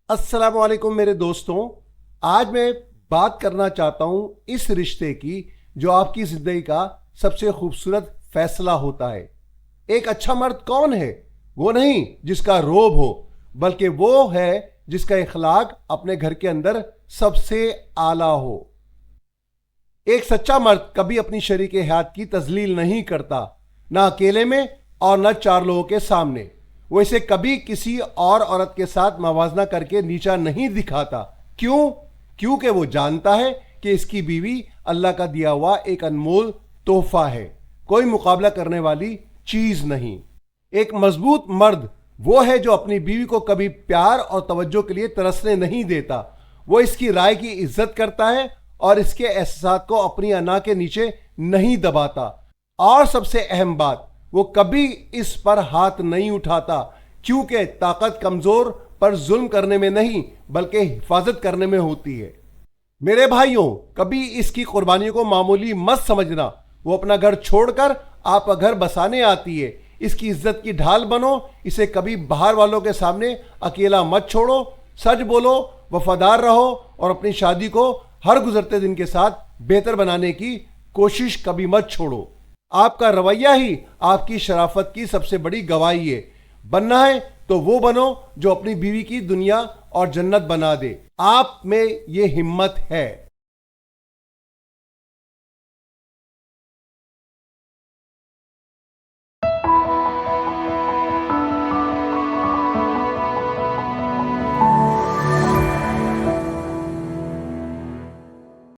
अस्सलाम वालेकुम मेरे दोस्तों। आज मैं बात करना चाहता हूं इस रिश्ते की जो आपकी जिंदगी का सबसे खूबसूरत फैसला होता है। एक अच्छा मर्द कौन है? वो नहीं जिसका रोब हो, बल्कि वो है जिसका इखलाक अपने घर के अंदर सबसे आला हो। एक सच्चा मर्द कभी अपनी शरीके हयात की तजलील नहीं करता, ना अकेले में और न चार लोगों के सामने। वो इसे कभी किसी और औरत के साथ मवाजना करके नीचा नहीं दिखाता। क्यों? क्योंकि वो जानता है कि इसकी बीवी अल्लाह का दिया हुआ एक अनमोल तोहफा है, कोई मुकाबला करने वाली चीज नहीं। एक मजबूत मर्द वो है जो अपनी बीवी को कभी प्यार और तवज्जो के लिए तरसने नहीं देता। वो इसकी राय की इज्जत करता है और इसके एहसास को अपनी अना के नीचे नहीं दबाता। और सबसे अहम बात, वो कभी इस पर हाथ नहीं उठाता, क्योंकि ताकत कमजोर पर जुल्म करने में नहीं बल्कि हिफाजत करने में होती है। मेरे भाइयों, कभी इसकी कुर्बानियों को मामूली मत समझना। वो अपना घर छोड़कर आपका घर बसाने आती है। इसकी इज्जत की ढाल बनो। इसे कभी बाहर वालों के सामने अकेला मत छोड़ो। सच बोलो, वफादार रहो और अपनी शादी को हर गुजरते दिन के साथ बेहतर बनाने की कोशिश कभी मत छोड़ो। आपका रवैया ही आपकी शराफत की सबसे बड़ी गवाही है। बनना है तो वो बनो जो अपनी बीवी की दुनिया और जन्नत बना दे। आप में ये हिम्मत है।